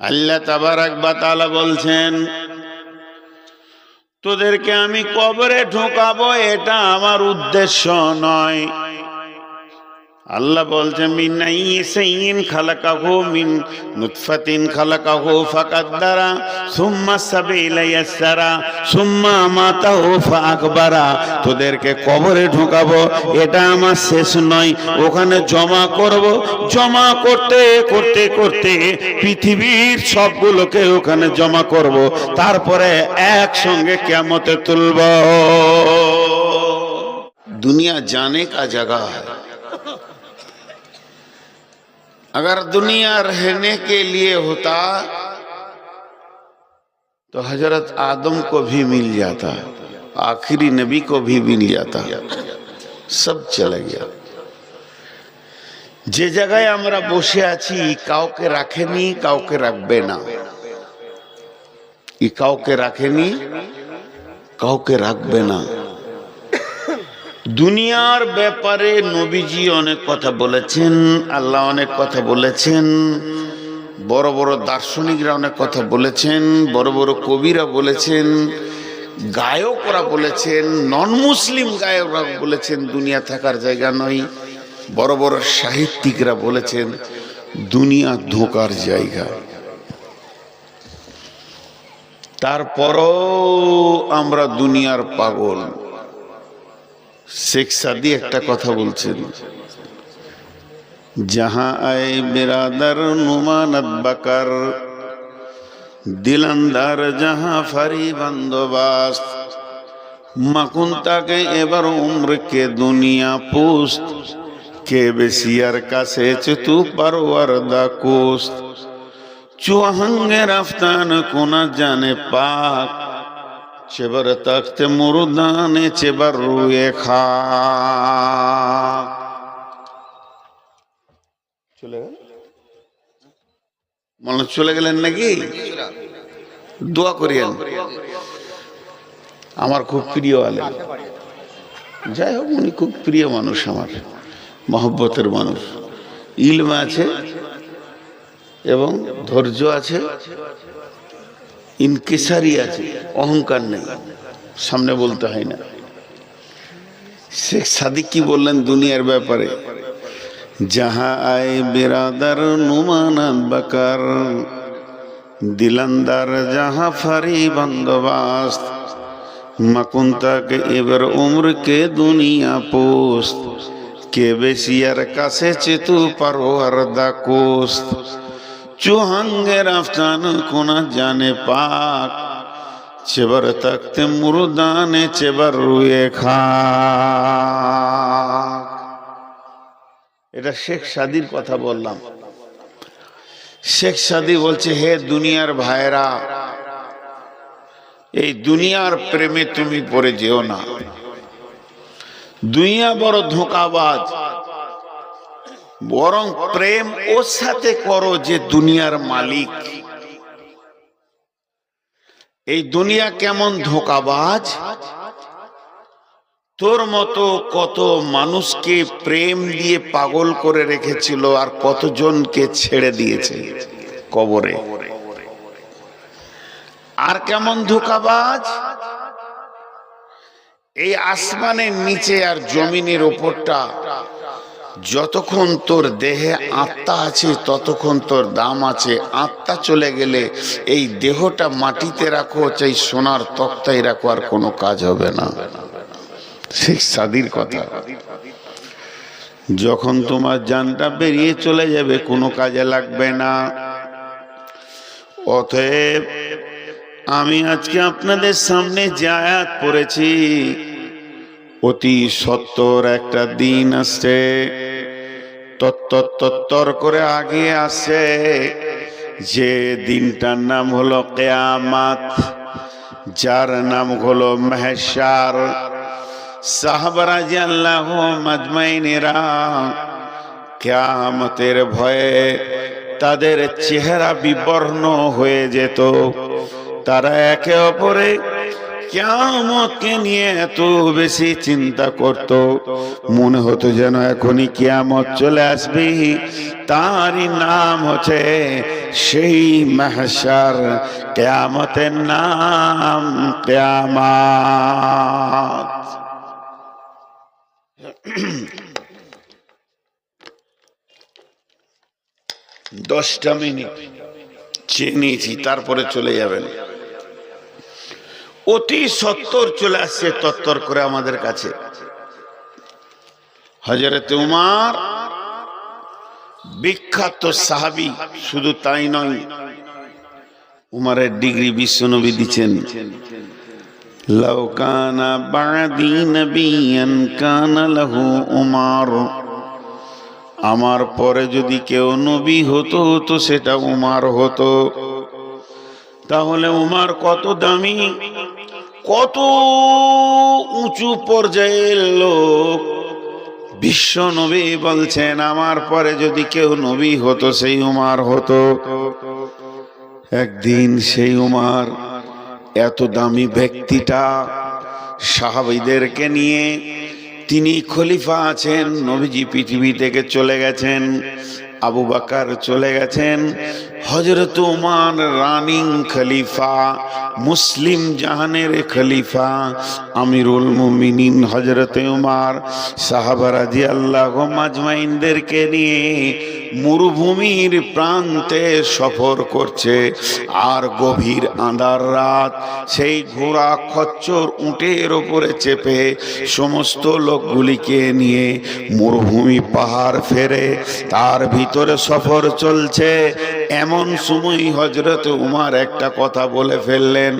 আল্লাহ তাবারাক ওয়া তাআলা বলছেন, তোদেরকে আমি কবরে ঢোকাবো এটা আমার উদ্দেশ্য নয়। আল্লাহ বলছেন, মিন আইয়িন খালাকাহু মিন নুতফাতিন খালাকাহু ফাকাদ্দারা সুম্মা সাবিলা ইয়াসসারা সুম্মা আমাতাহু ফাআকবারা। তোদেরকে কবরে ঢোকাবো এটা আমার শেষ নয়, ওখানে জমা করব, জমা করতে করতে করতে পৃথিবীর সবগুলোকে ওখানে জমা করব, তারপরে একসঙ্গে কিয়ামতে তুলব। दुनिया जाने का जगह है। अगर दुनिया रहने के लिए होता तो हजरत आदम को भी मिल जाता, आखिरी नबी को भी मिल जाता, सब चला गया। যে জায়গায় আমরা বসে আছি কাউকে রাখেনি, কাউকে রাখবে না। কাউকে রাখেনি, কাউকে রাখবে না। দুনিয়ার ব্যাপারে নবীজি অনেক কথা বলেছেন, আল্লাহ অনেক কথা বলেছেন, বড় বড় দার্শনিকরা অনেক কথা বলেছেন, বড় বড় কবিরা বলেছেন, গায়করা বলেছেন, নন মুসলিম গায়করা বলেছেন দুনিয়া থাকার জায়গা নয়। বড় বড় সাহিত্যিকরা বলেছেন দুনিয়া ধোঁকার জায়গা। তারপরও আমরা দুনিয়ার পাগল। শেখ সাদি একটা কথা বলছেন, जहां आए बिरादर नुमानत बकर दिल अंदर जहां फरी बंदोबस्त मकुंता के एबर उम्र के दुनिया पुस्त के बेसियर का सेच तू परवरदा कोस्त चुहंगे रफ्तान कोना जाने पाक চেবার তখতে মুরদানে চেবার রুয়ে খা। চলে গেল মনে চলে গেলেন নাকি? দোয়া করিয়েন, আমার খুব প্রিয় আলেম। যাই হোক, উনি খুব প্রিয় মানুষ, আমার মহব্বতের মানুষ। ইলম আছে এবং ধৈর্য আছে, ইনকিসারি আছে, অহংকার নেই, সামনে বলতে হয় না। শেখ সাদিক কি বললেন দুনিয়ার ব্যাপারে? জাহা আয়ে বিরাদার নুমানাত বকর দিলন্দার জাহা ফরি বন্দোবস্ত মকুন্তা কে এবার উম্র কে দুনিয়া পোস্ত কে বেশিয়ার কাছে চেতু পরওয়ারদা কোস্ত चुहंगे रफ्तान कोना जाने पाक চেবার তখতে মুরদানে চেবার রুয়ে খা। এটা শেখ সাদির কথা বললাম। শেখ সাদি বলছে, হে দুনিয়ার ভাইরা, এই দুনিয়ার প্রেমে তুমি পড়ে যেও না। দুনিয়া বড় ধোঁকাবাজ, বরং প্রেম ওর সাথে করো যে দুনিয়ার মালিক। এই দুনিয়া কেমন ধোঁকাবাজ, তোর মতো কত মানুষকে প্রেম দিয়ে পাগল করে রেখেছিল, আর কতজনকে ছেড়ে দিয়েছে কবরে। আর কেমন ধোঁকাবাজ, এই আসমানের নিচে আর জমিনের উপরটা যতক্ষণ তোর দেহে আত্মা আছে ততক্ষণ তোর দাম আছে। আত্মা চলে গেলে এই দেহটা মাটিতে রাখো, চাই সোনার তক্তায় রাখো, আর কোনো কাজ হবে না। শেখ সাদির কথা। যখন তোমার জানটা বেরিয়ে চলে যাবে কোনো কাজে লাগবে না। অতএব আমি আজকে আপনাদের সামনে যে আয়াত পড়েছি, অতি সত্তর একটা দিন আসছে, তত্তর করে আগে আসে, যে দিনটার নাম হলো কিয়ামত, যার নাম হলো মাহশার। সাহাবা রাদিয়াল্লাহু আজমাইনেরা কিয়ামতের ভয়ে তাদের চেহারা বিবর্ণ হয়ে যেত। তারা একে অপরে কিয়ামতকে নিয়ে এত বেশি চিন্তা করত, মনে হতো যেন এখনই কিয়ামত চলে আসবে। তারই নাম হচ্ছে সেই মাহশার, কিয়ামতের নাম কিয়ামত। 10টা মিনিট চেয়ে নিয়েছি, তারপরে চলে যাবেন। অতি সত্তর চলে আসছে তত্তর করে আমাদের কাছে। হযরত উমর বিখ্যাত সাহাবী, শুধু তাই নয়, উমরের ডিগ্রি বিশ্বনবী দিচ্ছেন, লাউ কানা বাদি নবিয়ান কানা লাহু উমর, আমার পরে যদি কেউ নবী হতো তো সেটা উমর হতো। তাহলে উমর কত দামি, কত উঁচু পর্যায়ের লোক। বিশ্ব নবী বলছেন আমার পরে যদি কেউ নবী হতো সেই উমর হতো। একদিন সেই উমর, এত দামি ব্যক্তিটা, সাহাবীদেরকে নিয়ে, তিনি খলিফা আছেন, নবীজি পৃথিবী থেকে চলে গেছেন, আবু বকর চলে গেছেন, হযরত উমর রানিং খলিফা, মুসলিম জাহানের খলিফা, আমিরুল মুমিনিন হযরত উমর সাহাবা রাদিয়াল্লাহু আজমাইনদেরকে নিয়ে মরুভূমির প্রান্তে সফর করছে। আর গভীর আঁধার রাত, সেই ঘোড়া খচ্চর উটের ওপরে চেপে সমস্ত লোকগুলিকে নিয়ে মরুভূমি পাহাড় ফেরে, তার ভিতরে সফর চলছে। এমন সময় হযরত উমর একটা কথা বলে ফেললেন,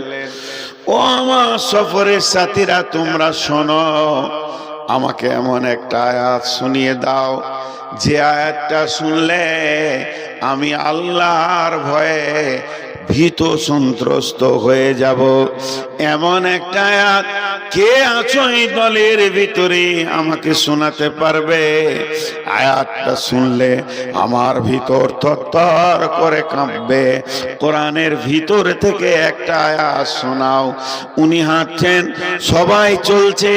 ও আমার সফরের সাথীরা, তোমরা শোনো, আমাকে এমন একটা আয়াত শুনিয়ে দাও যে আয়াতটা শুনলে আমি আল্লাহর ভয়ে ভীত সন্ত্রস্ত হয়ে যাব। এমন একটা আয়াত কে আছো এই দলের ভিতরে আমাকে শোনাতে পারবে? আয়াতটা শুনলে আমার ভিতর থরথর করে কাঁপবে। কোরআনের ভিতর থেকে একটা আয়াত শোনাও। উনি হাঁটছেন, সবাই চলছে,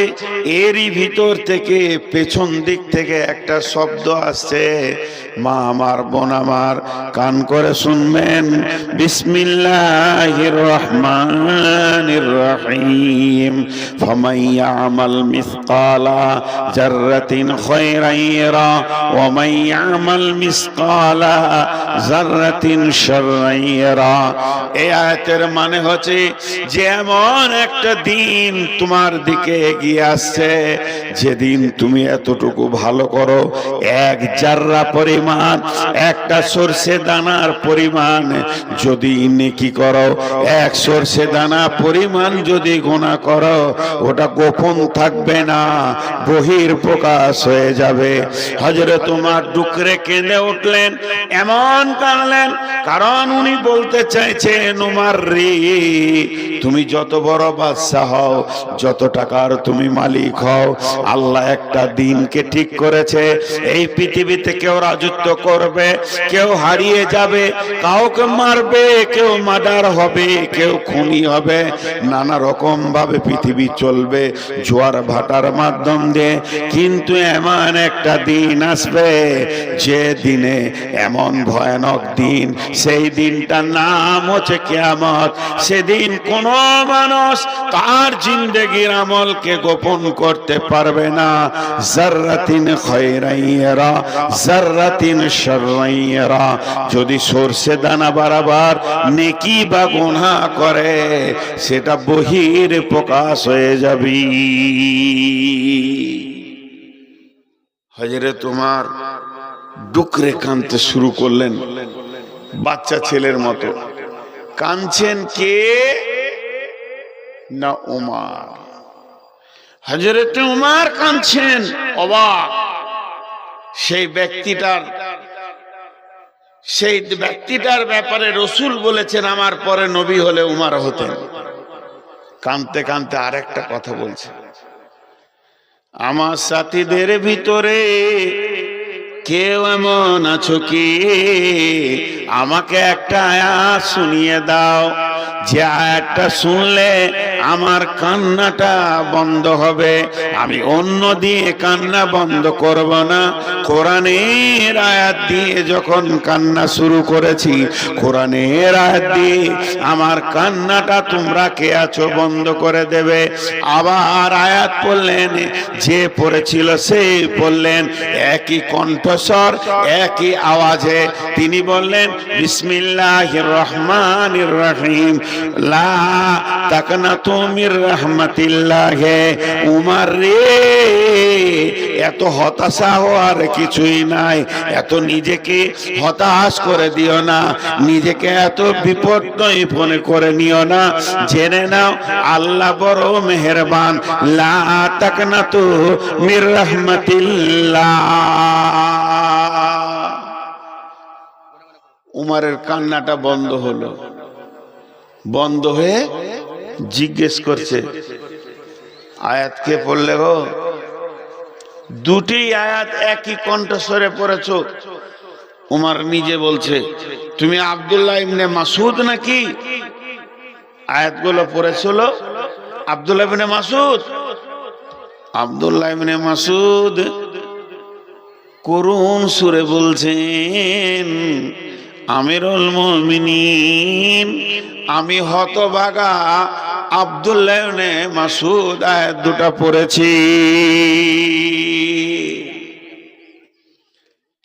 এরই ভিতর থেকে পেছন দিক থেকে একটা শব্দ আসছে। মা আমার, বোন আমার, কান করে শুনবেন। বিসমিল্লাহির রহমানির রহিম। ফামান ইয়ামাল মিসকালা যাররাতিন খায়রান ইয়ারা ওয়া মান ইয়ামাল মিসকালা যাররাতিন শাররান ইয়ারা। এই আয়াতের মানে হচ্ছে যে এমন একটা দিন তোমার দিকে এগিয়ে আসছে, যেদিন তুমি এতটুকু ভালো করো, এক জাররা পরিমাণ, একটা সরষে দানার পরিমাণ যদি নেকি করো, এক সরষে দানা পরিমাণ যদি গুনাহ করো, ওটা গোপন থাকবে না, বহির প্রকাশ হয়ে যাবে। হযরত উমর ডুকরে কেঁদে উঠলেন, এমন কাঁদলেন, কারণ উনি বলতে চাইছেন, উমর রে, তুমি যত বড় বাদশা হও, যত টাকার তুমি মালিক হও, আল্লাহ একটা দিনকে ঠিক করেছে, এই পৃথিবীতে কেউ রাজত্ব করবে, কেউ হারিয়ে যাবে, কাউকে মারবে, কেউ মার্ডার হবে, কেউ খুনি হবে, নানা রকম ভাবে পৃথিবী চলবে জোয়ার ভাটার মাধ্যম দিয়ে। কিন্তু এমন একটা দিন আসবে, যে দিনে এমন ভয়ানক দিন, সেই দিনটার নাম হচ্ছে কিয়ামত। সেদিন কোন মানুষ তার জিন্দেগির আমলকে গোপন করতে পারবে না। যাররাতিন খায়রান ইয়ারা যাররাতিন শাররান ইয়ারা। যদি সরষে দানা বরাবর নেকি বা গুনাহ করে, সেটা বহির প্রকাশ হয়ে যাবে। হযরত উমর ডুকরে কাঁদতে শুরু করলেন, বাচ্চা ছেলের মতো। কাঁদছেন কে? না উমর। হযরত উমর কাঁদছেন, অবাক। সেই ব্যক্তিটার ব্যাপারে রাসূল বলেছেন আমার পরে নবী হলে উমর হতেন। কাঁদতে কাঁদতে আরেকটা কথা বলছে, আমার সাথীদের ভিতরে কেউ এমন আছো কি আমাকে একটা আয়াত শুনিয়ে দাও, যে আয়াতটা শুনলে আমার কান্নাটা বন্ধ হবে, আমি অন্য দিয়ে কান্না বন্ধ করব না। কোরআনের আয়াত দিয়ে যখন কান্না শুরু করেছি, কোরআনের আয়াত দিয়ে আমার কান্নাটা তোমরা কে আছো বন্ধ করে দেবে। আবার আয়াত পড়লেন, যে পড়েছিল সে পড়লেন, একই কণ্ঠস্বর একই আওয়াজে তিনি বললেন, বিসমিল্লাহির রহমানির রহিম, লা তাকনাতু মির রাহমাতিল্লাহ। উমর রে, এত হতাশা হওয়ার কিছুই নাই, এত নিজেকে হতাশ করে দিও না, নিজেকে এত বিপর্যয় মনে করে নিও না। জেনে নাও আল্লাহ বড় মেহেরবান। লা তাকনাতু মির রাহমাতিল্লাহ। উমরের কান্নাটা বন্ধ হলো। বন্ধ হয়ে জিজ্ঞেস করছে, আয়াত কে পড়লে গো? দুটি আয়াত একই কণ্ঠস্বরে পড়েছ। উমর নিজে বলছে, তুমি আব্দুল্লাহ ইবনে মাসউদ নাকি? আয়াতগুলো পড়েছিল আব্দুল্লাহ ইবনে মাসউদ। আব্দুল্লাহ ইবনে মাসউদ করুণ সুরে বলছেন, আমিরুল মুমিনিন, আমি হতভাগা আব্দুল্লাহ ইবনে মাসউদ আয়াত দুটো পড়েছি।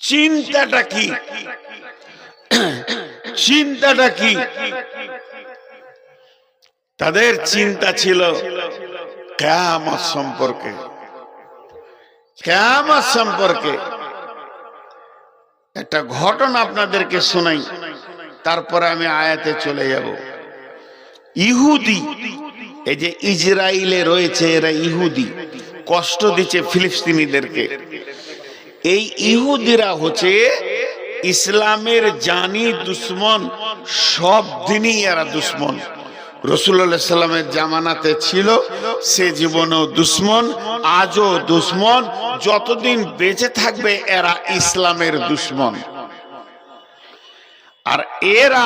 চিন্তাটা কি? চিন্তাটা কি? তাদের চিন্তা ছিল কিয়ামত সম্পর্কে। কিয়ামত সম্পর্কে একটা ঘটনা আপনাদেরকে শোনাই, তারপরে আমি আয়াতে চলে যাব। ইহুদি, এই যে ইসরায়েলে রয়েছে, এরা ইহুদি, কষ্ট দিচ্ছে ফিলিস্তিনিদেরকে। এই ইহুদিরা হচ্ছে ইসলামের জানি দুশ্মন, সব দিনই এরা দুশ্মন। রাসূলুল্লাহ সাল্লামের জামানাতে ছিল, সে জীবনেও দুশ্মন, আজও দুশ্মন, যতদিন বেঁচে থাকবে এরা ইসলামের দুশ্মন। আর এরা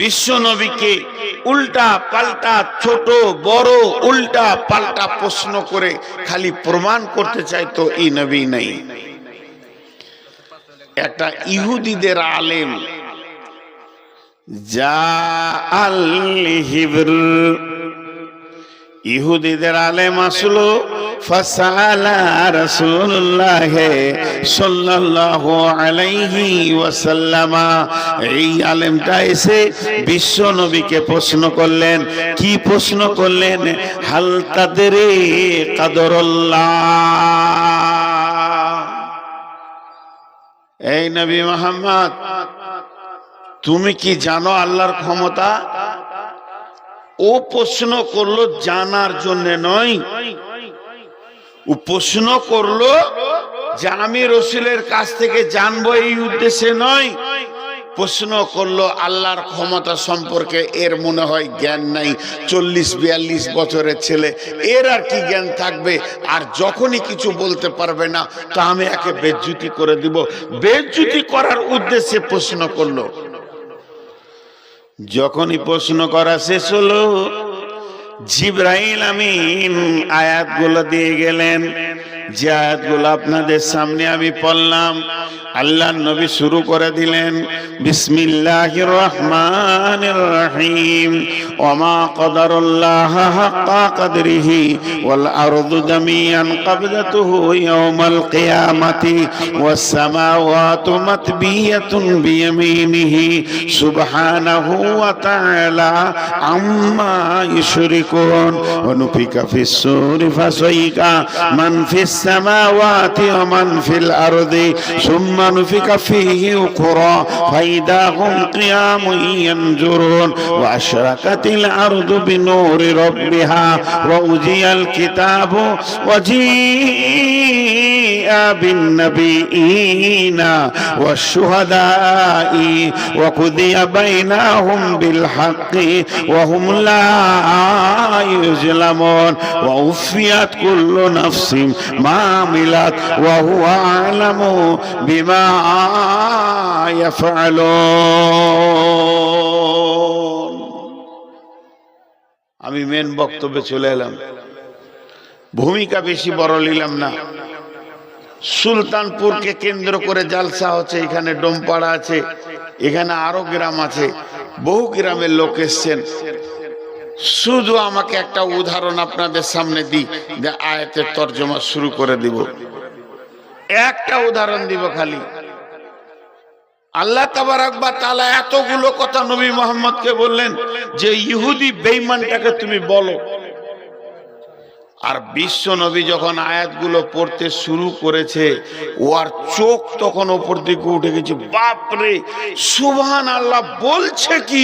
বিশ্ব নবীকে উল্টা পাল্টা, ছোট বড় উল্টা পাল্টা প্রশ্ন করে খালি প্রমাণ করতে চাইতো এই নবী নাই। একটা ইহুদিদের আলেম যা আল হিবর, ইহুদিদের আলেম আসলো, ফাসালা রাসূলুল্লাহ সাল্লাল্লাহু আলাইহি ওয়াসাল্লাম। এই আলেমটা এসে বিশ্ব নবীকে প্রশ্ন করলেন। কি প্রশ্ন করলেন? হাল তাদরি কদরুল্লাহ, এই নবী মুহাম্মদ, তুমি কি জানো আল্লাহর ক্ষমতা? ও প্রশ্ন করলো জানার জন্য নয়, ও প্রশ্ন করলো যে আমি রাসূলের কাছ থেকে জানবো এই উদ্দেশ্যে নয়। প্রশ্ন করলো আল্লাহর ক্ষমতা সম্পর্কে। এর মনে হয় জ্ঞান নাই, 40-42 বছরের ছেলে, এর আর কি জ্ঞান থাকবে? আর যখনই কিছু বলতে পারবে না, তা আমি একে বেজ্জতি করে দিব। বেজ্জতি করার উদ্দেশ্যে প্রশ্ন করলো। যখনই প্রশ্ন করা শেষ হলো, জিবরাইল আমিন আয়াতগুলো দিয়ে গেলেন। যে আয়াতগুলো আপনাদের সামনে আমি পড়লাম, আল্লাহর নবী শুরু করে দিলেন, বিসমিল্লাহির রহমানির রহিম, ওমা কদরুল্লাহ হাক্কা কদরিহি ওয়াল আরদু জামিআন কবদাতুহু ইয়াওমাল কিয়ামাতি ওয়াস সামাওয়াতু মাতবিয়াতুন বিয়ামিনিহি সুবহানাহু ওয়া তাআলা আম্মা ইউশরিকুন। ওয়া নুফিকা ফিস সূরি ফাসাইকা মান ফিস সামাওয়াতি ওয়া মান ফিল আরদি সুম্মা নুফিকা ফীহি উখরা ফাইদা হুম কিয়ামুন ইয়ানজুরুন ওয়া আশরাকাতিল আরদু বিনূরি রাব্বিহা ওয়া উজিয়াল কিতাবু ওয়া জিআ বিন নাবিয়িনা ওয়াশ শুহাদা'i ওয়া কুদিয়া বাইনাহুম বিল হাক্কি ওয়া হুম লা ইউজলামুন ওয়া উফিয়াত কুল্লু নাফসিন মা আমিলাত ওয়া হুয়া আ'লামু বিমা বিমা ইয়াফআলুন। আমি মেন বক্তব্যে চলে এলাম, ভূমিকা বেশি বড় নিলাম না। সুলতানপুরকে কেন্দ্র করে জালসা হচ্ছে, এখানে ডোমপাড়া আছে, এখানে আরো গ্রাম আছে, বহু গ্রামের লোক এসছেন। শুধু আমাকে একটা উদাহরণ আপনাদের সামনে দিই, যে আয়াতের তর্জমা শুরু করে দিব। একটা উদাহরণ দিব খালি। আল্লাহ তাবারক ওয়া তাআলা এতগুলো কথা নবী মুহাম্মদকে বললেন যে ইহুদি বেঈমানটাকে তুমি বলো। আর বিশ্ব নবী যখন আয়াতগুলো পড়তে শুরু করেছে, ওর চোখ তখন ওপর দিকে উঠে গেছে, বাপরে সুবহানাল্লাহ বলছে কি,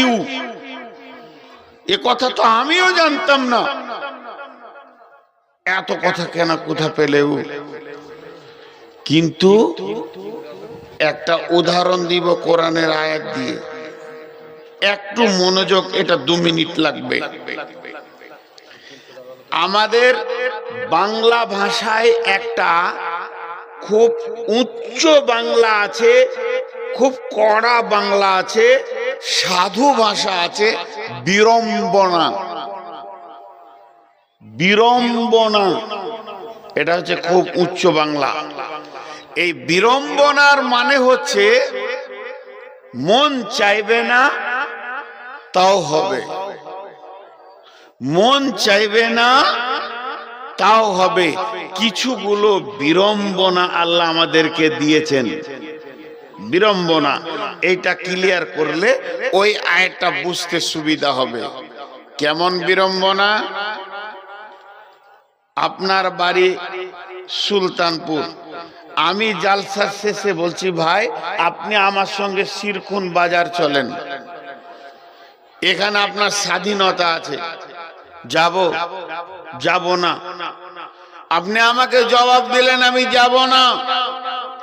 এ কথা তো আমিও জানতাম না, এত কথা কেন কোথা পেলেও। কিন্তু একটা উদাহরণ দিব কোরআনের আয়াত দিয়ে, একটু মনোযোগ, এটা 2 মিনিট লাগবে। আমাদের বাংলা ভাষায় একটা খুব উচ্চ বাংলা আছে, খুব কড়া বাংলা আছে, সাধু ভাষা আছে, বিড়ম্বনা। বিড়ম্বনা এটা হচ্ছে খুব উচ্চ বাংলা। এই বিড়ম্বনার মানে হচ্ছে মন চাইবে না তাও হবে, মন চাইবে না তাও হবে। কিছুগুলো বিড়ম্বনা আল্লাহ আমাদেরকে দিয়েছেন। বিড়ম্বনা এইটা ক্লিয়ার করলে ওই আয়াতটা বুঝতে সুবিধা হবে। কেমন বিড়ম্বনা? আপনার বাড়ি সুলতানপুর, আমি জালসার শেষে বলছি ভাই আপনি আমার সঙ্গে শিরকুন বাজার চলেন, এখানে আপনার স্বাধীনতা আছে, যাব যাব না। আপনি আমাকে জবাব দিলেন আমি যাব না,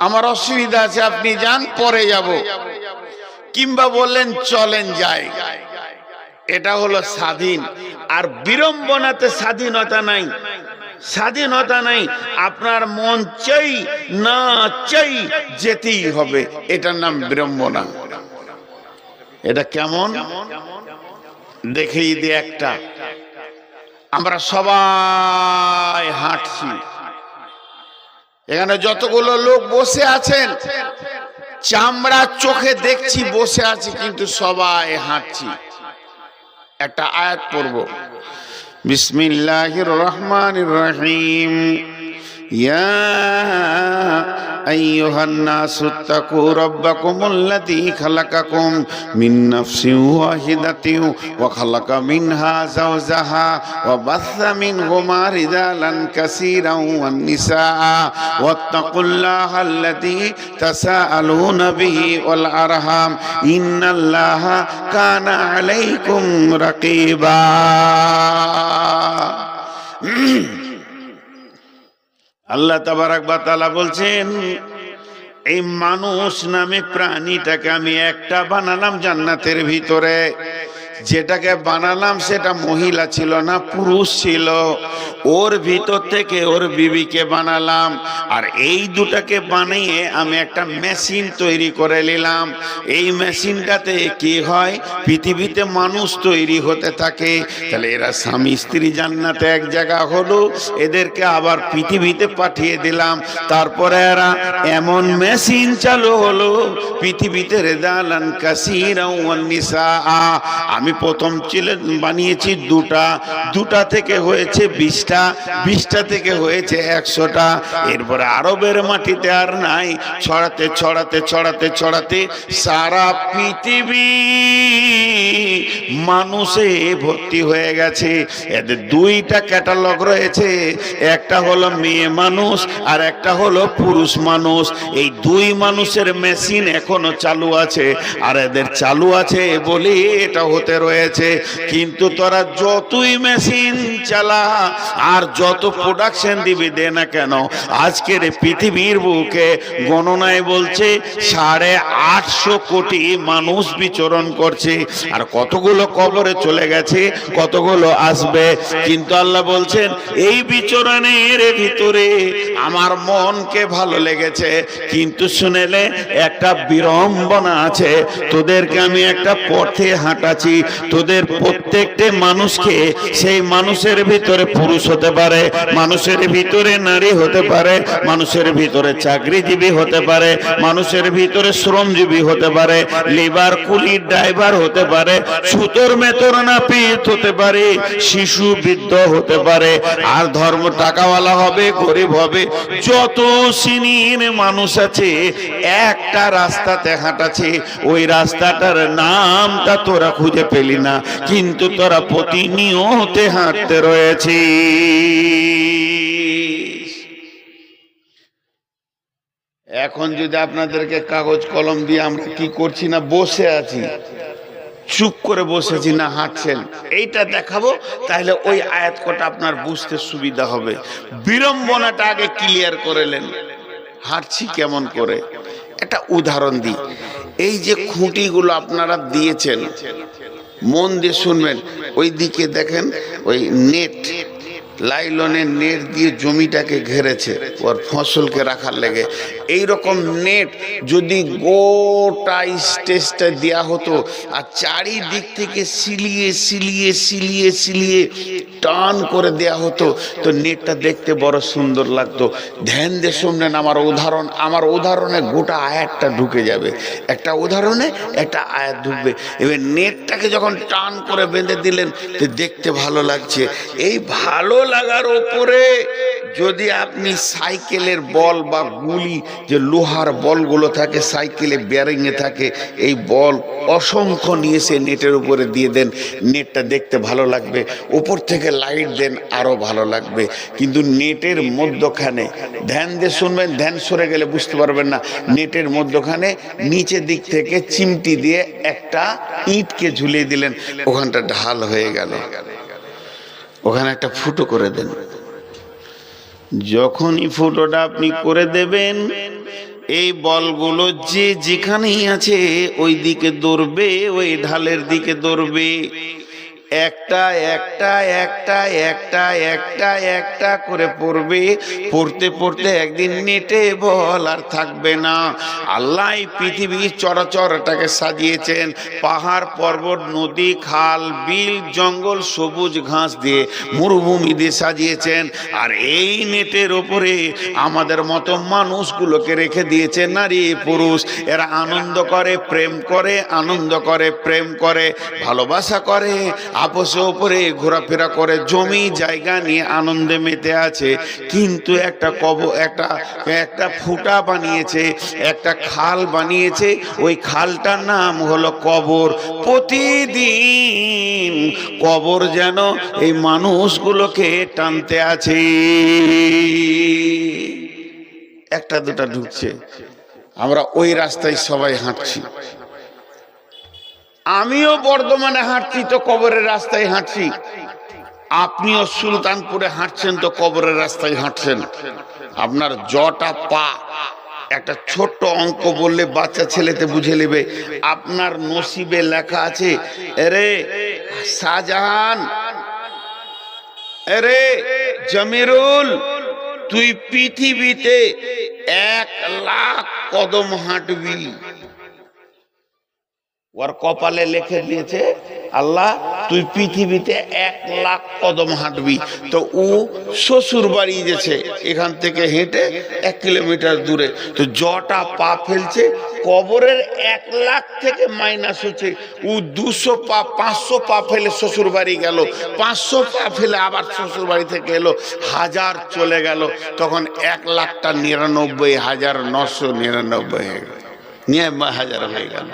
আমার অসুবিধা আছে, আপনি যান পরে যাব। কিংবা বললেন চলেন যাই, এটা হলো স্বাধীন। আর বিড়ম্বনাতে স্বাধীনতা নাই, স্বাধীনতা নাই। আপনার মন চাই না চাই যেতেই হবে, এটার নাম বিড়ম্বনা। এটা কেমন দেখিয়ে দিয়ে একটা, আমরা সবাই হাঁটছি, এখানে যতগুলো লোক বসে আছেন চামড়া চোখে দেখছি বসে আছি, কিন্তু সবাই হাঁটছি। একটা আয়াত পড়ব, বিসমিল্লাহির রহমানির রহিম। ইয়া আইয়ুহান নাসু তাকু রাব্বাকুমুল্লাযী খালাকাকুম মিন নাফসিন ওয়াহিদাতিন ওয়া খালাকা মিনহা যাওজাহা ওয়া বাসসা মিনহুমা রিজালান কাসীরান ওয়ান নিসা ওয়াত্তাকুল্লাহাল্লাযী তাসাআলুনা বিহি ওয়াল আরহাম ইন্নাল্লাহা কানা আলাইকুম রাকীবা। আল্লাহ তাবারক ওয়া তাআলা বলছেন, এই মানুষ নামে প্রাণীটাকে আমি একটা বানালাম জান্নাতের ভিতরে। যেটাকে বানালাম সেটা মহিলা ছিল না, পুরুষ ছিল। ওর ভিতর থেকে ওর বিবিকে বানালাম। আর এই দুটাকে বানিয়ে আমি একটা মেশিন তৈরি করে নিলাম। এই মেশিনটাতে কি হয়, পৃথিবীতে মানুষ তৈরি হতে থাকে। তাহলে এরা স্বামী স্ত্রী জান্নাতে এক জায়গা হলো, এদেরকে আবার পৃথিবীতে পাঠিয়ে দিলাম। তারপরে এরা এমন মেশিন চালু হলো পৃথিবীতে রিজালান কাসীরান ওয়ান নিসা। আমি প্রথম বানিয়েছি দুটা থেকে হয়েছে 20টা, 20টা থেকে হয়েছে 100টা। এরপরে আরবের মাটিতে আর নাই, ছড়াতে ছড়াতে ছড়াতে ছড়াতে সারা পৃথিবী মানুষে ভর্তি হয়ে গেছে। এদের 2টা ক্যাটালগ রয়েছে, একটা হলো মেয়ে মানুষ আর একটা হলো পুরুষ মানুষ। এই 2 মানুষের মেশিন এখনো চালু আছে, আর এদের চালু আছে বলে এটা হতে রয়েছে। কিন্তু তোরা যতই মেশিন চালা আর যত প্রোডাকশন দিবি দে না কেন, আজকের পৃথিবীর বুকে গণনায় বলছে 850 কোটি মানুষ বিচরণ করছে। আর কতগুলো কবরে চলে গেছে, কতগুলো আসবে। কিন্তু আল্লাহ বলছেন এই বিচরণের ভিতরে আমার মনকে ভালো লেগেছে, কিন্তু শুনেলে একটা বিড়ম্বনা আছে। তোদেরকে আমি একটা পথে হাঁটাচ্ছি, তোদের প্রত্যেকটা মানুষকে, সেই মানুষের ভিতরে পুরুষ হতে পারে, মানুষের ভিতরে নারী হতে পারে, মানুষের ভিতরে চাকরিজীবী হতে পারে, মানুষের ভিতরে শ্রমজীবী হতে পারে, লেবার কুলি ড্রাইভার হতে পারে, সুতোর মেতর নাপিত হতে পারে, শিশু বৃদ্ধ হতে পারে, আর ধর্ম টাকাওয়ালা হবে, গরিব হবে, যত শ্রেণীর মানুষ আছে একটা রাস্তাতে হাঁটাচ্ছে। ওই রাস্তাটার নামটা তোরা খুঁজে পেলি না, কিন্তু তোরা প্রতিনিয়ত হাঁটতে রয়েছে। এখন যদি আপনাদেরকে কাগজ কলম দিয়ে আমরা কি করছি না, বসে আছি, চুপ করে বসেছি না হাঁটছেন, এইটা দেখাবো, তাহলে ওই আয়াত কটা আপনার বুঝতে সুবিধা হবে। বিড়ম্বনাটা আগে ক্লিয়ার করেলেন, হাঁটছি কেমন করে। একটা উদাহরণ দিই, এই যে খুঁটিগুলো আপনারা দিয়েছেন, মন দিয়ে শুনবেন, ওই দিকে দেখেন ওই নেট, লাইলনের নেট দিয়ে জমিটাকে ঘেরেছে ওর ফসলকে রাখার লেগে। এইরকম নেট যদি গোটা স্টেজটা দেওয়া হতো আর চারিদিক থেকে সিলিয়ে সিলিয়ে সিলিয়ে সিলিয়ে টান করে দেয়া হতো, তো নেটটা দেখতে বড় সুন্দর লাগতো। ধ্যান দিয়ে শুনলেন আমার উদাহরণে গোটা আয়াতটা ঢুকে যাবে, একটা উদাহরণে একটা আয়াত ঢুকবে। এবার নেটটাকে যখন টান করে বেঁধে দিলেন তো দেখতে ভালো লাগছে। এই ভালো লাগার ওপরে যদি আপনি সাইকেলের বল বা গুলি, যে লোহার বলগুলো থাকে সাইকেলে বেয়ারিংয়ে থাকে, এই বল অসংখ্য নিয়ে সে নেটের উপরে দিয়ে দেন, নেটটা দেখতে ভালো লাগবে। উপর থেকে লাইট দেন, আরো ভালো লাগবে। কিন্তু নেটের মধ্যখানে, ধ্যান দিয়ে শুনবেন, ধ্যান সরে গেলে বুঝতে পারবেন না, নেটের মধ্যখানে নিচের দিক থেকে চিমটি দিয়ে একটা ইটকে ঝুলিয়ে দিলেন, ওখানটা ঢাল হয়ে গেল, ওখানে একটা ফুটো করে দেন। যখনই ফুটোটা আপনি করে দেবেন, এই বলগুলো যে যেখানেই আছে ওই দিকে দৌড়বে, ওই ঢালের দিকে দৌড়বে। একটা একটা একটা একটা একটা একটা করে পড়বে, পড়তে পড়তে একদিন নেটে বল আর থাকবে না। আল্লাহ এই পৃথিবীর চরাচরটাকে সাজিয়েছেন পাহাড় পর্বত নদী খাল বিল জঙ্গল সবুজ ঘাস দিয়ে, মরুভূমি দিয়ে সাজিয়েছেন। আর এই নেটের ওপরে আমাদের মতো মানুষগুলোকে রেখে দিয়েছে, নারী পুরুষ। এরা আনন্দ করে, প্রেম করে, আনন্দ করে, প্রেম করে, ভালোবাসা করে, আপসে উপরে ঘোরাফেরা করে, জমি জায়গা নিয়ে আনন্দে মেতে আছে। কিন্তু একটা ফুটা বানিয়েছে, একটা খাল বানিয়েছে, ওই খালটার নাম হলো কবর। প্রতিদিন কবর যেন এই মানুষগুলোকে টানতে আছে। একটা দুটা ঢুকছে, আমরা ওই রাস্তায় সবাই হাঁটছি। আমিও বর্ধমানে হাঁটছি তো কবরের রাস্তায় হাঁটছি, আপনিও সুলতানপুরে হাঁটছেন তো কবরের রাস্তায় হাঁটছেন। আপনার জটা পা, একটা ছোট্ট অঙ্ক বললে বাচ্চা ছেলেতে বুঝে নেবে। আপনার নসিবে লেখা আছে, এরে শাহজাহান, এরে জমিরুল, তুই পৃথিবীতে 1,00,000 কদম হাঁটবি। ওর কপালে লিখে দিয়েছে আল্লাহ, তুই পৃথিবীতে 1,00,000 কদম হাঁটবি। তো ও শ্বশুর বাড়ি গেছে, এখান থেকে হেঁটে 1 কিলোমিটার দূরে, তো জটা পা ফেলছে, কবরের 1,00,000 থেকে মাইনাস হচ্ছে। ও 200 পা 500 পা ফেলে শ্বশুর বাড়ি গেল, 500 পা ফেলে আবার শ্বশুর বাড়ি থেকে এলো, 1000 চলে গেল, তখন 1,00,000টা 99,999 হয়ে গেল, 99,000 হয়ে গেল,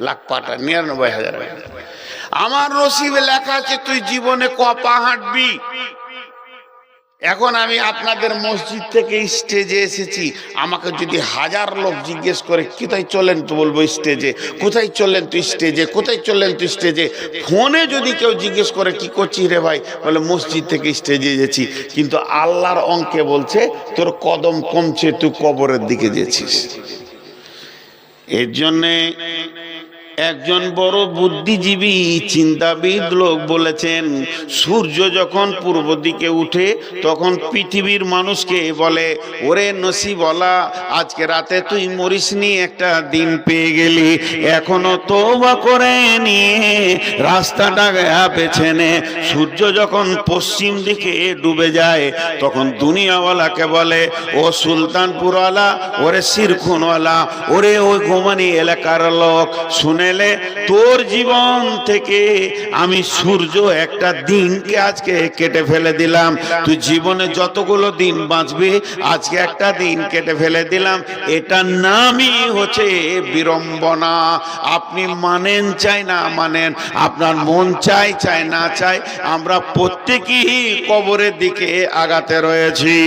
লাখ পাটা 99,000। আমার নসিবে লেখা আছে তুই জীবনে ক পা হাঁটবি। এখন আমি আপনাদের মসজিদ থেকে স্টেজে এসেছি, আমাকে যদি 1000 লোক জিজ্ঞেস করে কোথায় চলেন, তো বলবো স্টেজে। কোথায় চললেন তুই? স্টেজে। কোথায় চললেন তুই? স্টেজে। ফোনে যদি কেউ জিজ্ঞেস করে কি করছিস রে ভাই, বলে মসজিদ থেকে স্টেজে গেছি। কিন্তু আল্লাহর অঙ্কে বলছে তোর কদম কমছে, তুই কবরের দিকে গেছিস। এর জন্যে একজন বড় বুদ্ধিজীবী চিন্তাবিদ লোক বলেছেন, সূর্য যখন পূর্ব দিকে উঠে তখন পৃথিবীর মানুষকে বলে, ওরে নসিবওয়ালা, আজকে রাতে তুই মরিসনি, একটা দিন পেয়ে গেলি, এখনো তওবা করে নিয়ে রাস্তাটা বেছে নে। সূর্য যখন পশ্চিম দিকে ডুবে যায় তখন দুনিয়াওয়ালাকে বলে, ও সুলতানপুরওয়ালা, ওরে সিরখুনওয়ালা, ওরে ওই গোমানি এলাকার লোক, শুনেলে তোর জীবন থেকে আমি সূর্য একটা দিনকে আজকে কেটে ফেলে দিলাম। তুই জীবনে যতগুলো দিন বাঁচবি আজকে একটা দিন কেটে ফেলে দিলাম। এটার নামই হচ্ছে বিড়ম্বনা। আপনি মানেন চাই না মানেন, আপনার মন চাই চাই না চাই, আমরা প্রত্যেকেই কবরের দিকে আগাতে রয়েছি।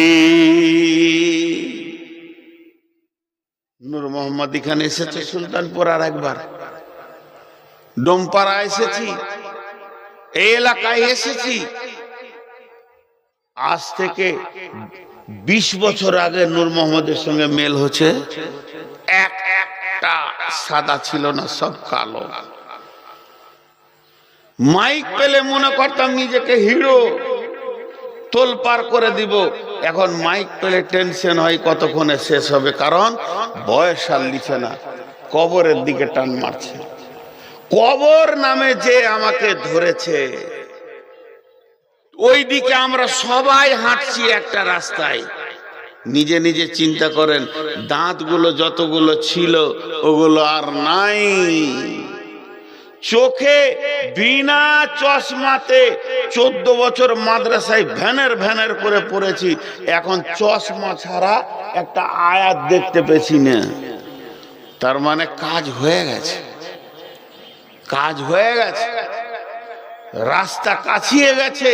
নূর মোহাম্মদ এখানে এসেছে সুলতানপুর, আর একবার ডোমপাড়া এসেছি, এই এলাকায় এসেছি। আজ থেকে 20 বছর আগে নূর মোহাম্মদের সঙ্গে মেল হচ্ছে। একটা সাদা ছিল না, সব কালো। মাইক পেলে মনে করতাম নিজেকে হিরো, তোল পার করে দিব। এখন মাইক পেলে টেনশন হয় কতক্ষণে শেষ হবে, কারণ বয়স আর লিখে না, কবরের দিকে টান মারছে। কবর নামে যে আমাকে ধরেছে, ওই দিকে আমরা সবাই হাঁটছি একটা রাস্তায়। নিজে নিজে চিন্তা করেন, দাঁতগুলো যতগুলো ছিল ওগুলো আর নাই। চোখে বিনা চশমাতে 14 বছর মাদ্রাসায় ভ্যানের ভ্যানের করে পড়েছি, এখন চশমা ছাড়া একটা আয়াত দেখতে পেছি না। তার মানে কাজ হয়ে গেছে, কাজ হয়ে গেছে, রাস্তা কাছিয়ে গেছে।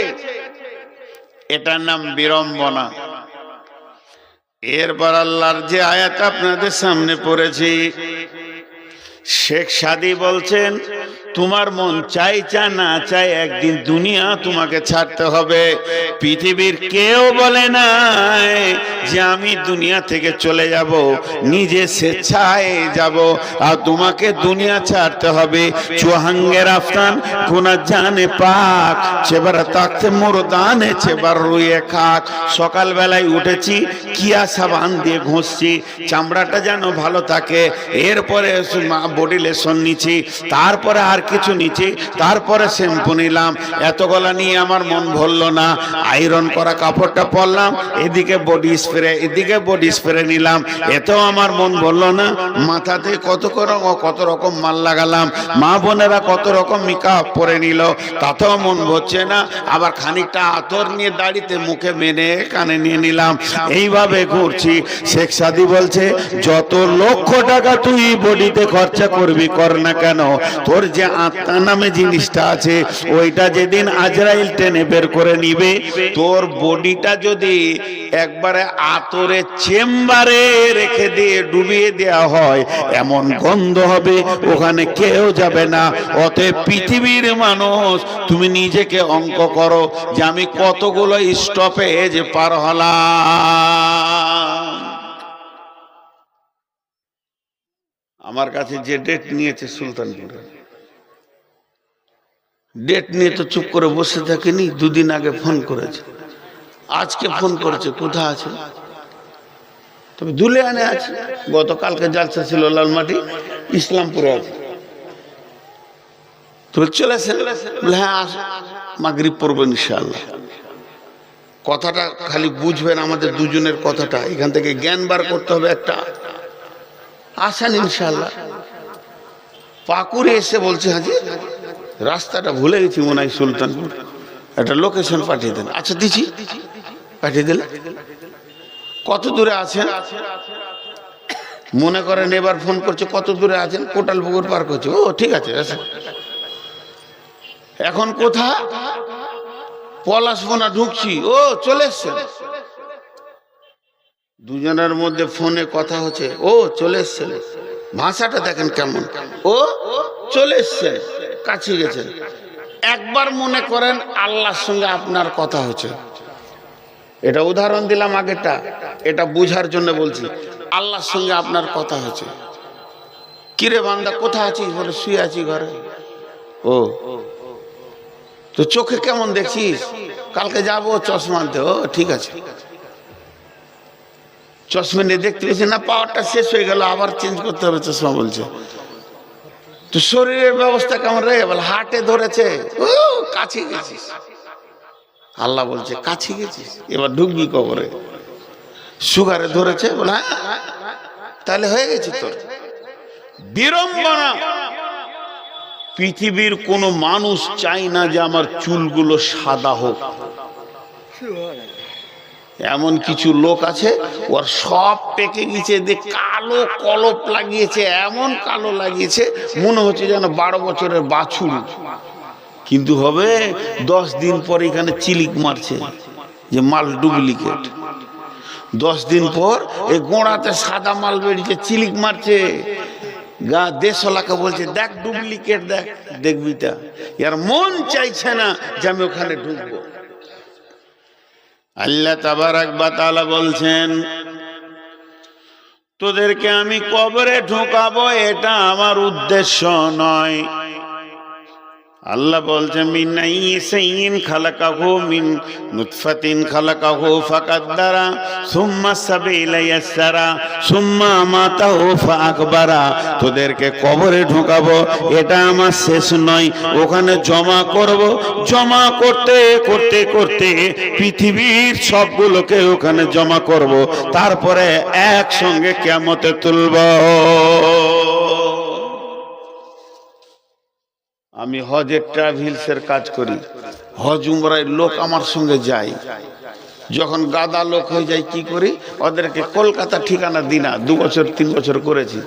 এটার নাম বিড়ম্বনা। এরপর আল্লাহর যে আয়াত আপনাদের সামনে পড়েছি, শেখ সাদী বলছেন, তোমার মন চাই চা না চাই একদিন দুনিয়া তোমাকে ছাড়তে হবে। পৃথিবীর কেউ বলে নাই যে আমি দুনিয়া থেকে চলে যাব, নিজে স্বেচ্ছায় যাব, আর তোমাকে দুনিয়া ছাড়তে হবে। চুহাঙ্গে রাফতান কোনা জানে পাক, চেবার তাকতে মোরদানে চেবার রুয়ে খাক। সকালবেলায় উঠেছি, কিয়া সাবান দিয়ে ঘষছি, চামড়াটা যেন ভালো থাকে। এরপরে বডি লেশন নিচ্ছি, তারপরে আর কিছু নিচ্ছি, তারপরে শ্যাম্পু নিলাম। এতগুলা নিয়ে আমার মন ভরলো না। আয়রন করা কাপড়টা পরলাম, এদিকে বডি স্প্রে, এদিকে বডি স্প্রে নিলাম, এতেও আমার মন ভরলো না। মাথাতে কত রকম মাল লাগালাম, মা বোনেরা কত রকম মেকআপ পরে নিল, তাতেও মন ভরছে না। আবার খানিকটা আতর নিয়ে দাড়িতে মুখে মেনে কানে নিয়ে নিলাম, এইভাবে ঘুরছি। শেখ সাদী বলছে, যত লক্ষ টাকা তুই বডিতে খরচা করবি কর না কেন, তোর যে আত্মা নামে জিনিসটা আছে ওইটা যেদিন আজরাইল টেনে বের করে নিবে, তোর বডিটা যদি একবারে আতরে চেম্বারে রেখে দিয়ে ডুবিয়ে দেওয়া হয়, এমন গন্ধ হবে ওখানে কেউ যাবে না। অতএব পৃথিবীর মানুষ, তুমি নিজেকে অঙ্ক করো যে আমি কতগুলো স্টপেজ পার হলাম। আমার কাছে যে ডেট নিয়েছে সুলতানপুরে, ডেট নিয়ে তো চুপ করে বসে থাকেনি। 2 দিন আগে ফোন করেছে, আজকে ফোন করেছে, কোথায় আছে? তবে দুলিয়ানে আছে। গতকালকে জালসা ছিল লালমাটি, ইসলামপুরে আছে। তবে চলেছে, হ্যাঁ মাগরিব পড়বো ইনশাআল্লাহ। কথাটা খালি বুঝবেন, আমাদের দুজনের কথাটা এখান থেকে জ্ঞান বার করতে হবে। একটা আসেন ইনশাআল্লাহ। পাকুড়ে এসে বলছে, হাজি রাস্তাটা ভুলে গেছি মনে হয় সুলতানপুর, একটা লোকেশন পাঠিয়ে দেন। আচ্ছা দিচ্ছি, পাঠিয়ে দিলে। কত দূরে আছেন মনে করেন? এবার ফোন করছে, কত দূরে আছেন? কোটাল পুকুর পার করছে। ও ঠিক আছে। এখন কোথা? পলাশবনা ঢুকছি। ও চলে এসছে। দুজনের মধ্যে ফোনে কথা হচ্ছে, ও চলে এসছে। ভাষাটা দেখেন কেমন, ও চলে এসছে, কাছে গেছেন। একবার মনে করেন আল্লাহর সঙ্গে আপনার কথা হচ্ছে, এটা উদাহরণ দিলাম আগেটা, এটা বুঝার জন্য বলছি। আল্লাহর সঙ্গে আপনার কথা হচ্ছে, কিরে বান্দা কোথায় আছিস? বলে শুয়ে আছি ঘরে। ও তো চোখে কেমন দেখছিস? কালকে যাবো চশমা আনতে। ও ঠিক আছে। চশমা নিয়ে দেখতে পেয়েছি না, পাওয়ারটা শেষ হয়ে গেল, আবার চেঞ্জ করতে হবে চশমা বলছে। তো শরীরের ব্যবস্থা কেমন রে? বলে হার্টে ধরেছে। ও কাছে গেছিস। আল্লাহ বলছে কাছে গেছিস, এবার ঢুকবি কবরে। সুগারে ধরেছে। বলে হ্যাঁ, তাহলে হয়ে গেছে তোর। বিড়ম্বনা। পৃথিবীর কোন মানুষ চায় না যে আমার চুলগুলো সাদা হোক। এমন কিছু লোক আছে ওর সব পেকে গেছে, কালো কলপ লাগিয়েছে, এমন কালো লাগিয়েছে মনে হচ্ছে যেন 12 বছরের বাছুর। কিন্তু হবে 10 দিন পর এখানে চিলিক মারছে যে মাল ডুপ্লিকেট। 10 দিন পর এই গোড়াতে সাদা মাল বেরিয়েছে, চিলিক মারছে। গা দেশলাকে বলছে দেখ ডুপ্লিকেট, দেখ দেখবি তা। এর মন চাইছে না যে আমি ওখানে ঢুকবো। আল্লাহ তাবারাক ওয়া তাআলা বলছেন তোদেরকে আমি কবরে ঢোকাবো, এটা আমার উদ্দেশ্য নয়। আল্লাহ বলছেন মিন নাইসিন খালাকাহু মিন নুতফাতিন খালাকাহু ফাকাদ্দারা সুম্মা সাবিলা ইয়াসসারা সুম্মা আমাতাহু ফাআকবারা। তোদেরকে কবরে ঢোকাবো, এটা আমার শেষ নয়, ওখানে জমা করব। জমা করতে করতে করতে পৃথিবীর সবগুলোকে ওখানে জমা করব, তারপরে একসঙ্গে কিয়ামতে তুলব। আমি হজের ট্রাভেলসের কাজ করি, হজ উমরায় লোক আমার সঙ্গে যায়। যখন গাদা লোক হয়ে যায় কি করি, ওদেরকে কলকাতা ঠিকানা দিই না। 2 বছর 3 বছর করেছি।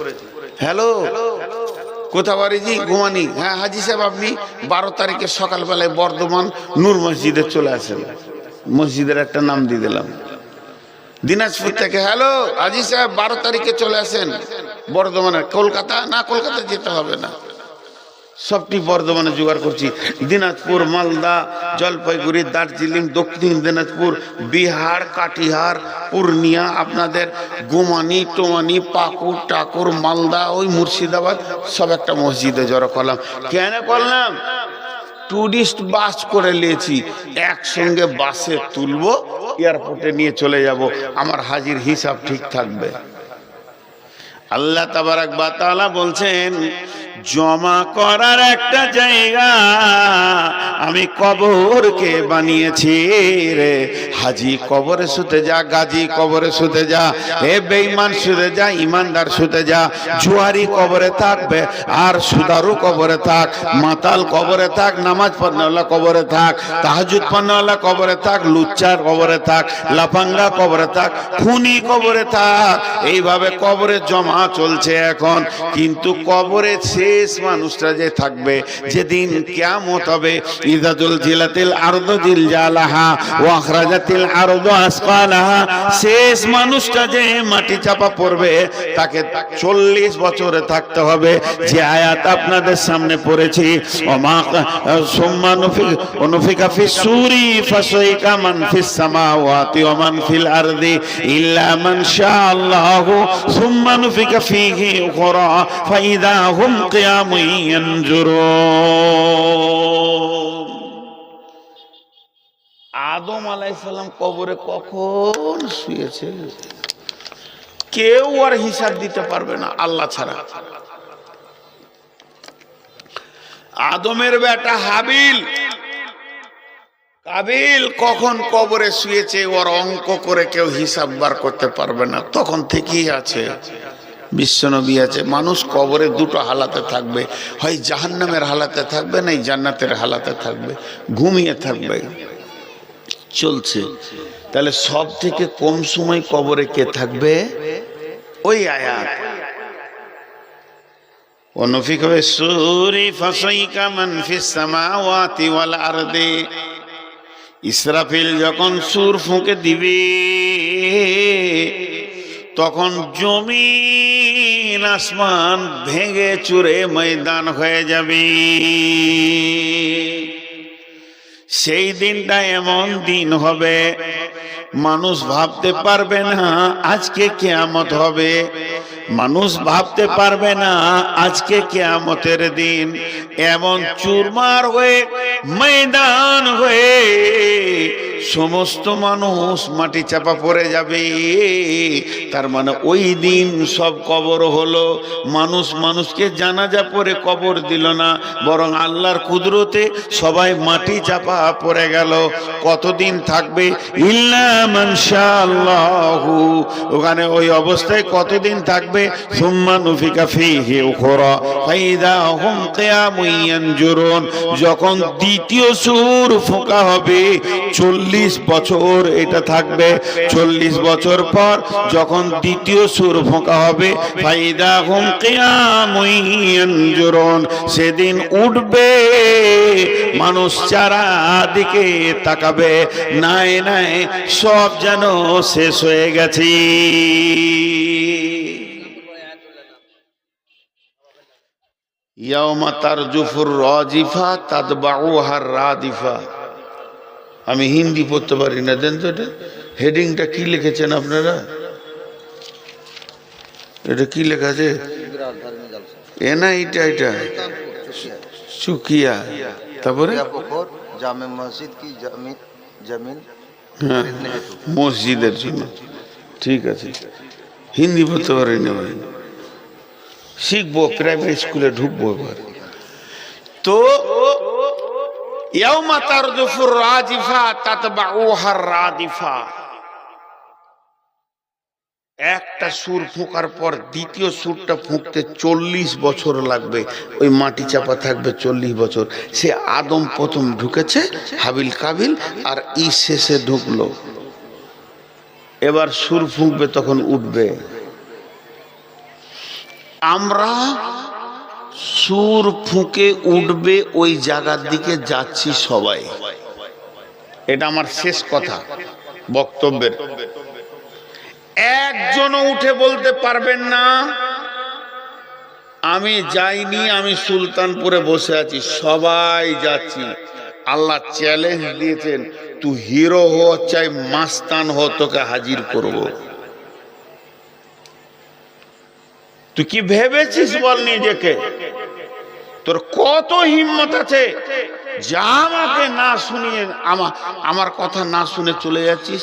হ্যালো, কোথা বাড়ি? জি ঘুমানি। হ্যাঁ হাজি সাহেব আপনি 12 তারিখে সকালবেলায় বর্ধমান নূর মসজিদে চলে আসেন। মসজিদের একটা নাম দিয়ে দিলাম। দিনাজপুর থেকে হ্যালো হাজি সাহেব 12 তারিখে চলে আসেন বর্ধমানে। কলকাতা না, কলকাতা যেতে হবে না, সবটি বর্ধমানে জোগাড় করছি। দিনাজপুর, মালদা, জলপাইগুড়ি, দার্জিলিং, দক্ষিণ দিনাজপুর, বিহার, কাটিহার, পূর্ণিয়া, আপনাদের গোমানি টোমানি, পাকুর টাকুর, মালদা, ওই মুর্শিদাবাদ, সব একটা মসজিদে জড়ো করলাম। কেন করলাম? টুরিস্ট বাস করে নিয়েছি, একসঙ্গে বাসে তুলবো, এয়ারপোর্টে নিয়ে চলে যাব, আমার হাজির হিসাব ঠিক থাকবে। আল্লাহ তাবারাক ওয়া তাআলা বলছেন জমা করার একটা জায়গা আমি কবরকে বানিয়েছি রে। হাজি কবরে শুতে যা, গাজী কবরে শুতে যা, এ বেঈমান শুতে যা, ইমানদার শুতে যা। জুয়ারি কবরে থাকবে, আর সুদারু কবরে থাক, মাতাল কবরে থাক, নামাজ পড়নেওয়ালা কবরে থাক, তাহাজ্জুদ পড়নেওয়ালা কবরে থাক, লুচ্চার কবরে থাক, লাফাঙ্গা কবরে থাক, খুনি কবরে থাক। এইভাবে কবরে জমা চলছে এখন। কিন্তু কবরে শেষ মানুষটা যে থাকবে যেদিন কিয়ামত হবে, ইযা যুলজিলাতিল আরদু জিলজালাহা ওয়া আখরাজাতিল আরদু আসকালাহা, শেষ মানুষটা যে মাটি চাপা পড়বে তাকে 40 বছরে থাকতে হবে। যে আয়াত আপনাদের সামনে পড়েছি, ওমা সুম্মা নুফিকা ফিস সূরি ফাসাইকা মান ফিস সামাওয়াতি ওয়া মান ফিল আরদি ইল্লা মান শাআল্লাহু সুম্মা নুফিকা ফীহি উখরা ফাইদা হুম কিয়ামুন ইয়ানজুরুন। আদম আলাইহিস সালাম কবরে কখন শুয়েছে কেউ আর হিসাব দিতে পারবে না আল্লাহ ছাড়া। আদমের বেটা হাবিল কাবিল কখন কবরে শুয়েছে ওর অঙ্ক করে কেউ হিসাব বার করতে পারবে না, তখন থেকেই আছে। বিশ্বনবী আছে মানুষ কবরে দুটো হালাতে থাকবে, হয় জাহান্নামের হালাতে থাকবে, নাই জান্নাতের হালাতে থাকবে, ঘুমিয়ে থাকবে, চলছে। তাহলে সব থেকে কম সময় কবরে কে থাকবে? ওই আয়াত ওয়ানুফিকা ফিস-সূরি ফাসাইকা মান ফিস সামাওয়াতি ওয়াল আরদি। ইসরাফিল যখন সুর ফুঁকে দিবে তখন জমিন আসমান ভেঙে চুরে ময়দান হয়ে যাবে। সেই দিনটা এমন দিন হবে মানুষ ভাবতে পারবে না আজকে কিয়ামত হবে। মানুষ ভাবতে পারবে না আজকে কিয়ামতের দিন এমন চুরমার হয়ে ময়দান হয়ে সমস্ত মানুষ মাটি চাপা পড়ে যাবে। তার মানে ওই দিন সব কবর হলো, মানুষ মানুষকে জানাজা পড়ে কবর দিল না, বরং আল্লাহর কুদরতে সবাই মাটি চাপা পড়ে গেল। কতদিন থাকবে? ইল্লা মান শাআল্লাহু, ওখানে ওই অবস্থায় কতদিন থাকবে? সুম্মা নুফিকা ফীহি উখরা ফাইদা হুম কিয়ামুন ইয়ানজুরুন, যখন দ্বিতীয় সূর ফোঁকা হবে 40 বছর এটা থাকবে। 40 বছর পর যখন দ্বিতীয় সূর ফোঁকা হবে ফাইদা হুম কিয়ামুন ইয়ানজুরুন, সেদিন উঠবে মানুষ চারদিকে তাকাবে, নাই নাই সব যেন শেষ হয়ে গেছে। ইয়াউমা তারজুফুর রাজিফা তাতবাউহার রাদিফা। আমি হিন্দি পড়তে পারি না, দেন তো এটা হেডিংটা কি লিখেছেন আপনারা? এটা কি লেখা আছে? এ না, এটা এটা সুকিয়া, তারপরে জামে মসজিদ কি জমিন, হ্যাঁ মসজিদের জন্য। ঠিক আছে, হিন্দি পড়তে পারি না ভাই, শিখবো, প্রাইমারি স্কুলে ঢুকবো এবার। তো ইয়াউমা তারজুফুর রাজিফা তাতবাউহার রাদিফা, একটা সুর ফোঁকার পর দ্বিতীয় সুরটা ফুঁকতে 40 বছর লাগবে। ওই মাটি চাপা থাকবে 40 বছর। সে আদম প্রথম ঢুকেছে, হাবিল কাবিল, আর ই শেষে ঢুকলো। এবার সুর ফুঁকবে, তখন উঠবে। আমরা সুর ফুঁকে উঠবে ওই জায়গার দিকে যাচ্ছি সবাই। এটা আমার শেষ কথা বক্তব্যের। একজনও উঠে বলতে পারবেন না আমি যাইনি, আমি সুলতানপুরে বসে আছি। সবাই যাচ্ছি। আল্লাহ চ্যালেঞ্জ দিয়েছেন, তুই হিরো হো চাই মাস্তান হো, তোকে হাজির করব। তুই কি ভেবেছিস বল নিজেকে? তোর কত হিম্মত আছে যা আমাকে না শুনিয়ে, আমার কথা না শুনে চলে যাচ্ছিস?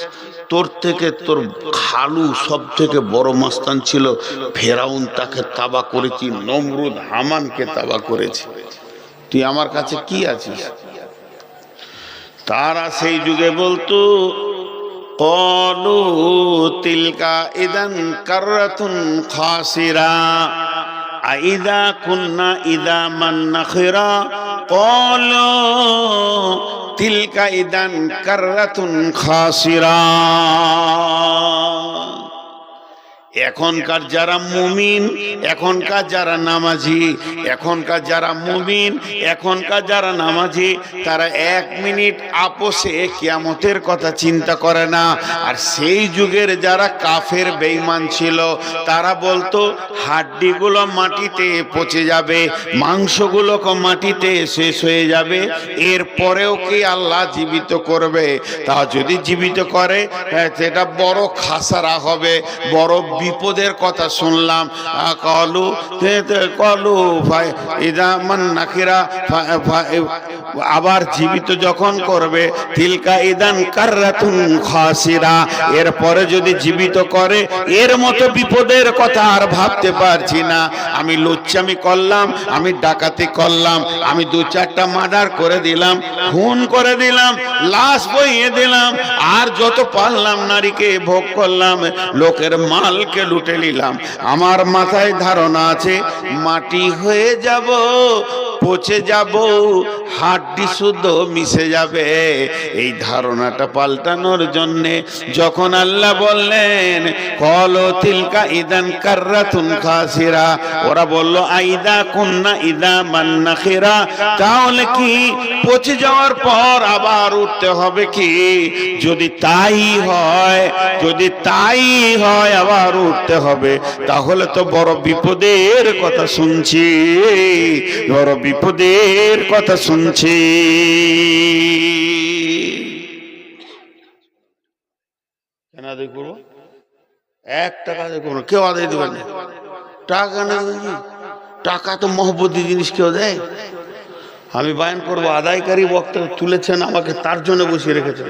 তোর থেকে তোর খালু সব থেকে বড় মাস্তান ছিল, ফেরাউন তাকে তাবা করেছি, নমরুদ হামানকে তাবা করেছি, তুই আমার কাছে কি আছিস? তারা সেই যুগে বলতো ক্বালু তিলকা ইদান কাররাতুন খাসিরা আইদা কুন্না ইদা মান নাখিরা ক্বালু তিলকা ইদান কাররাতুন খাসিরা। এখনকার যারা মুমিন, এখনকার যারা নামাজি, এখনকার যারা মুমিন, এখনকার যারা নামাজি, তারা 1 মিনিট আপোষে কিয়ামতের কথা চিন্তা করে না। আর সেই যুগের যারা কাফের বেঈমান ছিল, তারা বলতো হাড্ডিগুলো মাটিতে পচে যাবে, মাংসগুলো মাটিতে শেষ হয়ে যাবে, এরপরেও কি আল্লাহ জীবিত করবে? তা যদি জীবিত করে সেটা বড় খাসারা হবে, বড় বিপদের কথা শুনলাম। কলু কলু ইদা মান নাকিরা, আবার জীবিত যখন করবে তিলকা ইদান কাররাতুন খাসিরা, এরপরে যদি জীবিত করে এর মতো বিপদের কথা আর ভাবতে পারছি না। আমি লুচ্চামি করলাম, আমি ডাকাতি করলাম, আমি 2-4টা মার্ডার করে দিলাম, খুন করে দিলাম, লাশ বইয়ে দিলাম, আর যত পারলাম নারীকে ভোগ করলাম, লোকের মালকে লুটে নিলাম। আমার মাথায় ধারণা আছে মাটি হয়ে যাব, পচে যাব, হাড্ডি শুদ্ধ মিশে যাবে। এই ধারণাটা পাল্টানোর জন্যে যখন আল্লাহ বললেন কলো তিলকা ইদান কাররাতুন খাসিরা, ওরা বলল আইদা কুন্না ইদা মান নাখিরা, তাহলে কি পচে যাওয়ার পর আবার উঠতে হবে কি? যদি তাই হয়, যদি তাই হয় আবার উঠতে হবে, তাহলে তো বড় বিপদের কথা শুনছি, বড় বিপদের কথা শুনছি। কেন আদায় করবো? 1 টাকা আদায় করবো, কেউ আদায় দেবেন না। টাকা না, টাকা তো মহব্বতী জিনিস কেউ দেয়? আমি বয়ান করবো, আদায়কারী বক্তা তুলেছেন আমাকে, তার জন্য বসিয়ে রেখেছেন।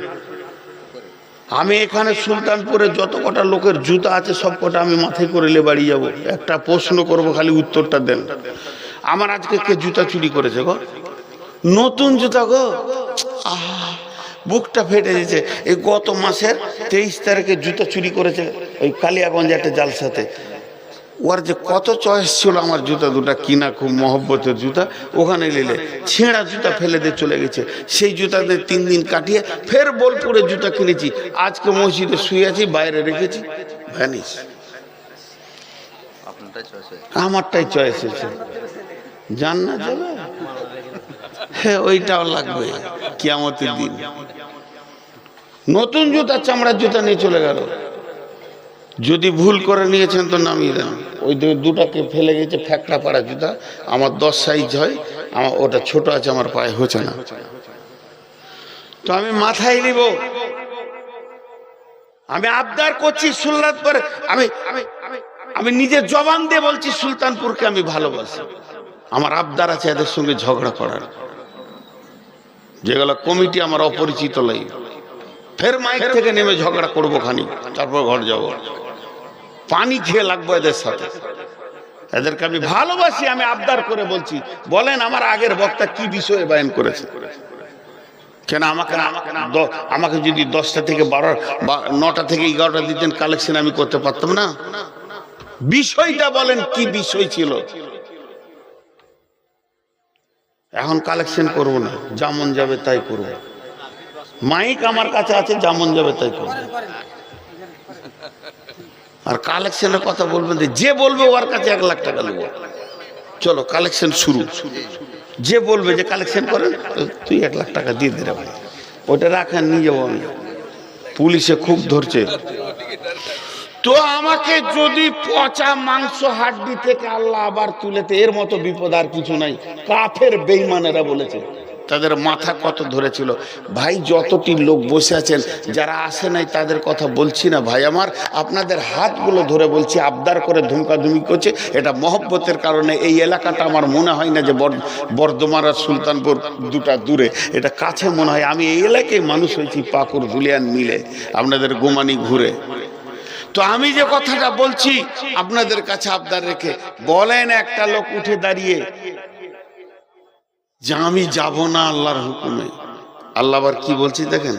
আমি এখানে সুলতানপুরে যত কটা লোকের জুতা আছে সব কটা আমি মাথায় করে লে বাড়ি যাবো। একটা প্রশ্ন করবো, খালি উত্তরটা দেন। আমার আজকে কে জুতা চুরি করেছে গো? নতুন জুতা গো, বুকটা ফেটে গেছে। এই গত মাসের 23 তারিখে জুতা চুরি করেছে ওই কালিয়াগঞ্জে একটা জালসাতে। ওর যে কত চয়েস ছিল আমার জুতা দুটা কিনা, খুব মহব্বতের জুতা, ওখানে নিলে ছেঁড়া জুতা ফেলে দিয়ে চলে গেছে। সেই জুতাতে 3 দিন কাটিয়ে ফের বোলপুরে জুতা কিনেছি। আজকে মসজিদে শুয়ে আছি, বাইরে রেখেছি, ভ্যানিস। আমারটাই চয়েস হয়েছে, জান না যাবে, হ্যাঁ ওইটাও লাগবে কিয়ামতের দিন। নতুন জুতা, চামড়ার জুতা নিয়ে চলে গেল। যদি ভুল করে নিয়েছেন তো নামিয়ে দেন। ওই দুটাকে ফেলে গেছে, ফ্যাকড়া পাড়া জুতা। আমার 10 সাইজ হয়, আমার ওটা ছোট আছে, আমার পায়ে হচ্ছে না। তো আমি মাথায় নিব, আমি আবদার করছি সুলতানপুর, আমি নিজের জবান দিয়ে বলছি সুলতানপুরকে আমি ভালোবাসি। আমার আবদার আছে এদের সঙ্গে ঝগড়া করার, যেগুলো কমিটি আমার অপরিচিত লাই। ফের মাইক থেকে নেমে ঝগড়া করবো খানি, তারপর ঘর যাব। পানি খেয়ে লাগবো এদের সাথে। এদেরকে আমি ভালোবাসি, আমি আবদার করে বলছি। বলেন আমার আগের বক্তা কি বিষয়ে বয়ান করেছে? কেন আমাকে যদি 10টা থেকে 12 বা 9টা থেকে 11টা দিতেন, কালেকশন আমি করতে পারতাম না? বিষয়টা বলেন, কি বিষয় ছিল? এখন কালেকশন করব না, যেমন যাবে তাই করব। মাইক আমার কাছে আছে, যেমন যাবে তাই করব। আর কালেকশনের কথা বলবেন, যে বলবে ওর কাছে 1 লাখ টাকা নেব। চলো কালেকশন শুরু। যে বলবে যে কালেকশন করেন, তুই 1 লাখ টাকা দিয়ে দে ভাই, ওটা রাখেন, নিয়ে যাবো আমি। পুলিশে খুব ধরছে। তো আমাকে যদি পচা মাংস হাড্ডি থেকে আল্লাহ আবার তুলেতে, এর মতো বিপদ আর কিছু নাই। কাফের বেঈমানেরা বলেছে, তাদের মাথা কত ধরেছিল ভাই। যতটি লোক বসে আছেন, যারা আসে নাই তাদের কথা বলছি না ভাই আমার, আপনাদের হাতগুলো ধরে বলছি। আবদার করে ধুমকাধুমি করছে, এটা মহব্বতের কারণে। এই এলাকাটা আমার মনে হয় না যে বর্ধমান আর সুলতানপুর দুটা দূরে, এটা কাছে মনে হয়। আমি এই এলাকায় মানুষ হয়েছি, পাকুর ধুলিয়ান মিলে, আপনাদের গোমানি ঘুরে। তো আমি যে কথাটা বলছি আপনাদের কাছে আবদার রেখে বলেন, একটা লোক উঠে দাঁড়িয়ে যে আমি যাব না আল্লাহর হুকুমে। আল্লাহ আবার কি বলছি দেখেন,